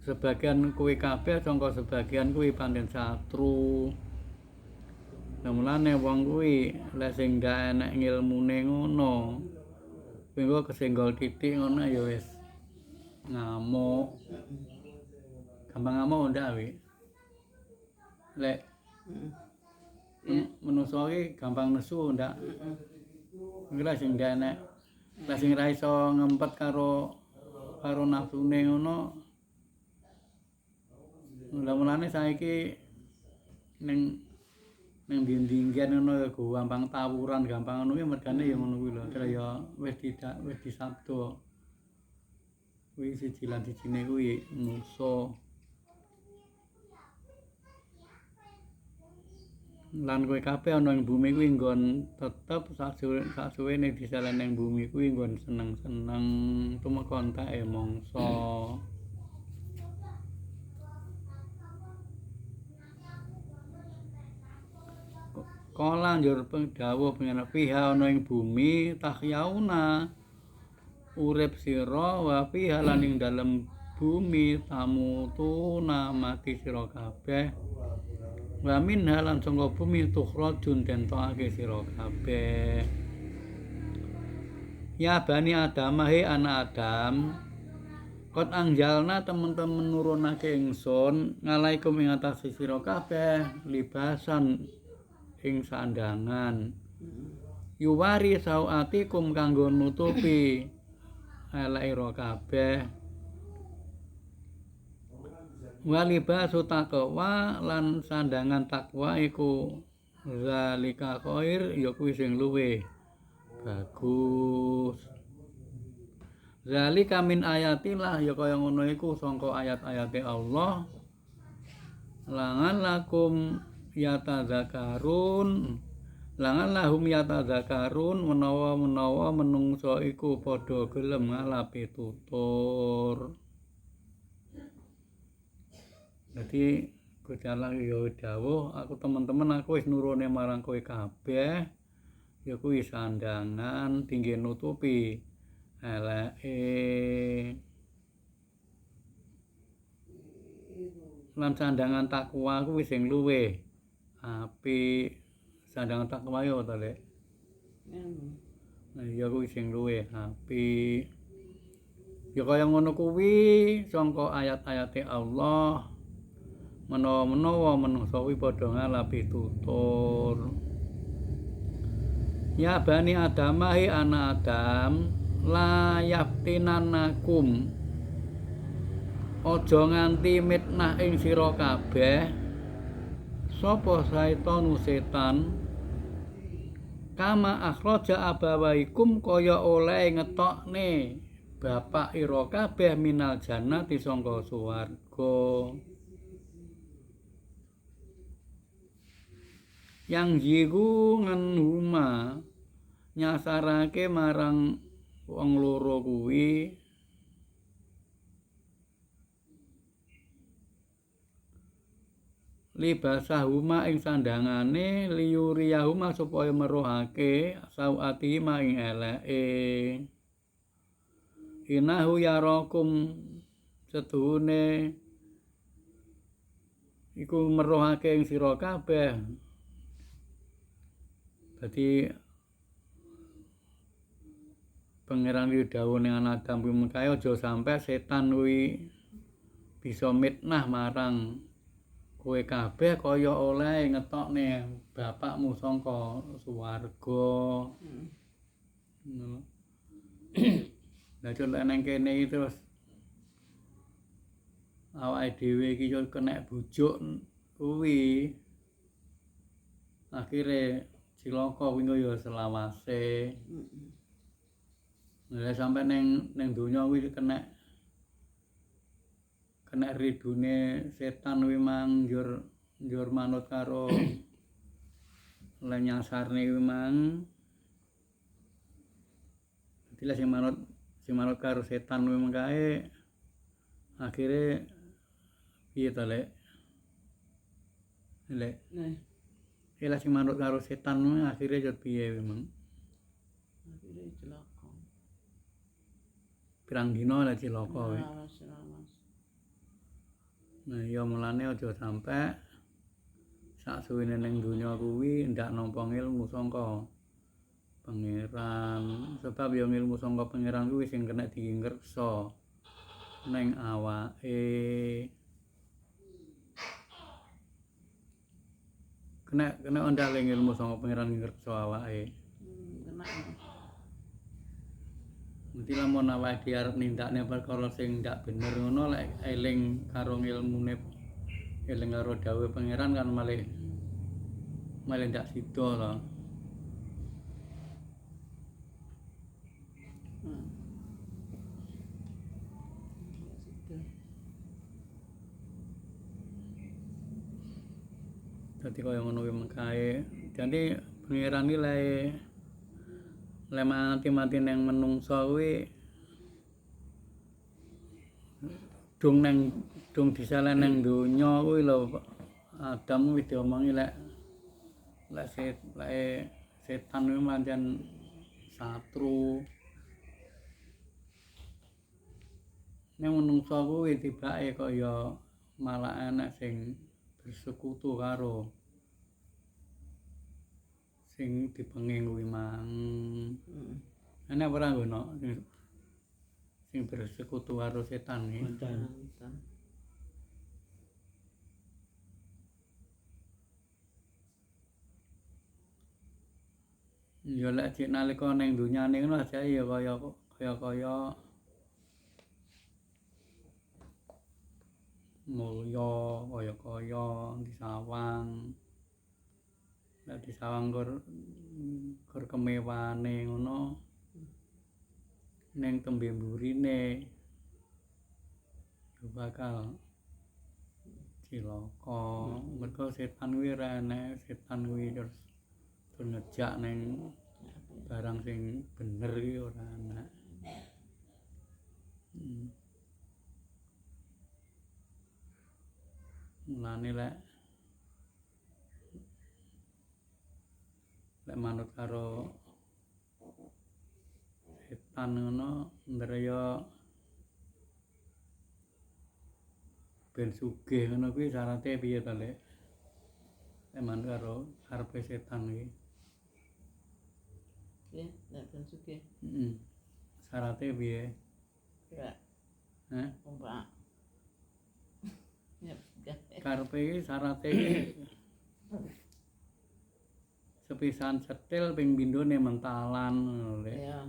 sebagian kuwi kabeh sangka sebagian kuwi pancen satru. Lah mulane wong kuwi lek sing ndak enek ngilmune ngono, kuwi engko kesenggol titik ngono ya wis ngamuk. Gampang ngamuk ndak wi. Lek manusa iki gampang nesu ndak. Kuwi lek sing ndak enek, lek sing ra iso ngempet karo nafsune ngono. Lah mulane saiki ning ndi-ndi ngono ya gampang tawuran, gampang ngono kuwi mergane ya ngono kuwi lho. Kaya wis disabda. Kuwi siji lan sijine kuwi musuh. Lan kowe kabeh ana ing bumi kuwi nggon tetep sasuwene diselen ning bumi kuwi nggon seneng-seneng tumeka enteke mangsa. Kala njur dawuh pengen fiha ana ing bumi tahyauna urip sira wa fiha lan ing dalem bumi tamutuna mati sira kabeh wa minha lan sangka bumi tukhrajun den tokake sira kabeh. Ya bani Adam he anak Adam, kot angjalna temen-temen nurunake ingsun ngalaikum ing atase sira kabeh libasan ing sandangan. Yuwari sauatikum kanggo nutupi eleke ira kabeh. Walibasu taqwa lan sandangan takwa iku zalika khair ya kuwi sing luwih bagus. Zalika min ayatillah ya kaya ngono iku sangka ayat-ayate Allah. Langan lakum yatadzakarun, langan lahum yatadzakarun menawa menungso iku padha gelem ngalapi tutur. Jadi Gusti Allah ya dawuh, aku teman-teman aku wis nurune marang kowe kabeh ya kuwi sandangan tinggi nutupi eleke. Lan sandangan takwa kuwi sing luwih apik. Sandangan takwa ya to, Lek. Nah, ya kuwi sing luwih apik. Ya kaya ngono kuwi sangka ayat-ayate Allah. Menawa manungsa kuwi padha ngalapi tutur. Ya bani Adam he anak Adam la yaftinanakum aja nganti mitnah ing sira kabeh sapa setan kama akhraja abawaikum kaya oleh ngetokne bapak ira kabeh minal jannati sangka swarga. Yang jiku ngenhuma nyasarake marang wong loro kuwi libasahuma ing sandangane liyuriyahuma supaya meruhake sauatihima ing eleke. Inahu yarakum setuhune iku meruhake ing sira kabeh. Dadi Pangeran kuwi dawuh ning anak Adam kuwi mengkae aja sampe setan kuwi bisa mitnah marang kowe kabeh kaya oleh ngetokne bapakmu sangka swarga. Ngono. Lah celuk nang kene iki terus awake dhewe iki yo kena bujuk kuwi. Akhire cilaka kuwi ya selawase. Lah sampe ning donya kuwi kena ridune setan kuwi mang njur manut karo le nyasarne kuwi mang. Dadi sing manut karo setan kuwi mengkae akhire piye to, Lek? Lek. Lah sing manut karo setan kuwi akhire yo piye kuwi, Mang? Akhire celaka. Pirang dina lah celaka kuwi. Nah ya mulane aja sampe saksuwene ning donya kuwi ndak nampa ilmu sangka pangeran. Sebab ya ilmu sangka pangeran kuwi sing kena diingreksa ning awake. Kena ondale ilmu sangka pangeran ngreksa awake. Kena. Nanti lamun awake dhewe arep nindakne perkara sing ndak bener ngono lek eling karo ilmune eling karo dawuhe pangeran kan malih ndak sida to. Dadi kaya ngono kuwi mengkae. Dadi pangeran iki lek mati ning menungsa kuwi dong disalen ning donya kuwi lho. Adam wis diomongi lek setan kuwi pancen satru. Ning menungsa kuwi tibake kaya malah enek sing bersekutu karo sing dipenging kuwi mang. Enek ora ngono sing bersekutu karo setan iki. Ya lek cek nalika ning dunyane ngono aja ya kaya mulya kaya disawang. Lek disawang kur kemewahane ngono ning tembe mburine yo bakal cilaka. Mergo setan kuwi ora enek, setan kuwi terus ngejak ning barang sing bener iki ora enek. Mulane lek manut karo setan ngono ndreya ben sugih ngono kuwi syaraté piye to Lek? Lek manut karo karepe setan iki. Nggih, nek ben sugih. Syaraté piye? Ya. Heh? Ompak. Ya, karepe iki syaraté iki sepisan setil ping pindhone mentalan ngono Lek. Iya.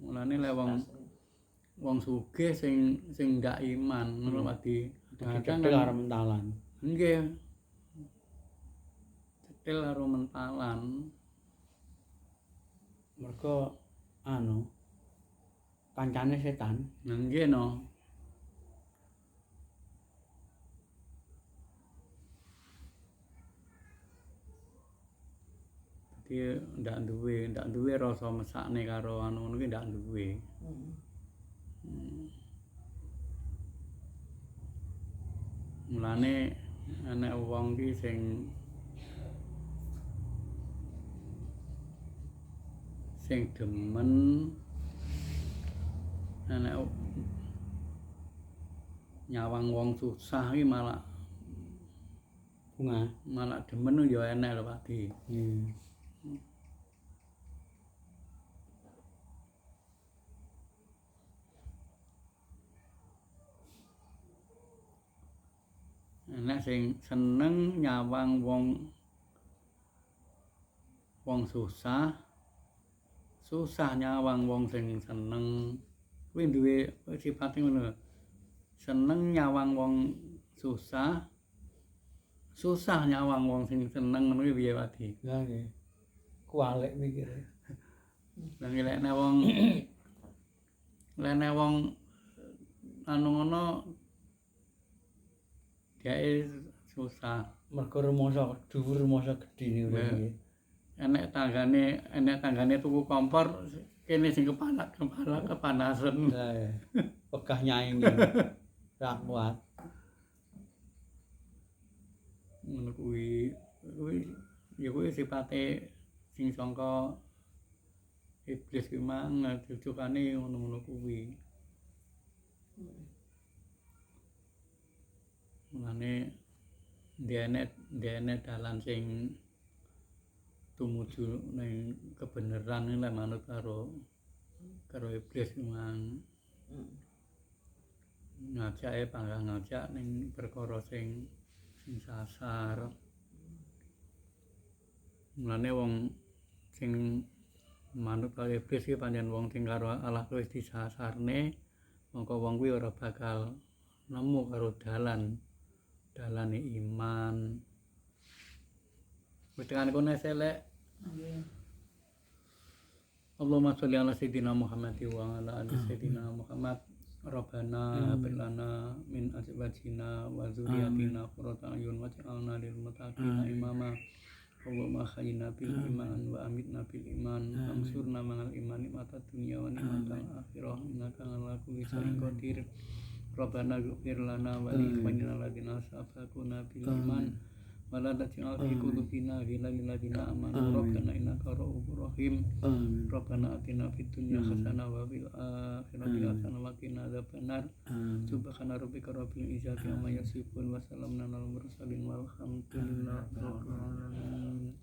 Mulane lek wong sugih sing ndak iman ngono kadang karo mentalan. Nggih. Cetil karo mentalan. Mergo kancane setan. Nggih no. Dadi ndak duwe rasa mesakne karo ngono kuwi ndak duwe. Mulane enek wong ki sing demen enek nyawang wong susah iki malah demen ya enek lho Pakdi. Enek sing seneng nyawang wong susah nyawang wong sing seneng. Kuwi duwe sifate ngono. Seneng nyawang wong susah nyawang wong sing seneng ngono kuwi piye Pakdi? Lah nggih. Kualik mikire. Lah lek wong ngono dheke susah. Mergo rumangsa dhuwur rumangsa gedhe niku piye. Enek tanggane tuku kompor kene sing kepanasan. Lah ya. Pegah nyaing. Ra kuat. Ngono kuwi sifate sing sangka iblis kuwi mang jujukane ngono kuwi. Mulane dene dalan sing tumuju ning kebenaran iki lek manut karo iblis mang ngajake panggang ngajak ning perkara sing sasar. Mulane wong sing manut karo iblis iki pancen wong sing karo Allah wis disasarne, mongko wong kuwi ora bakal nemu karo dalane iman. Wis tekan kono selek. Nggih. Allahumma sholli ala sayyidina Muhammad wa ala ali sayyidina Muhammad. Rabbana hab lana min azwajina wa dzurriyyatina qurrata a'yun waj'alna lil muttaqina imama. Allahumma khayyina bil iman wa amitna bil iman ansurna ma'al imani mata dunya wa ni'matal akhirah innaka ala kulli syai'in qadir. Rabbana ighfir lana wa li ikhwanina alladziina sabaquna bil iman wa la taj'al fi qulubina ghillan lil ladziina amanu rabbana innaka ra'ufur rahim. Rabbana atina fid dunya hasanah wa fil akhirati hasanah wa qina adzabannar. Subhana rabbika rabbil izzati amma yasifun wa salamun alal mursalin walhamdulillahi rabbil alamin.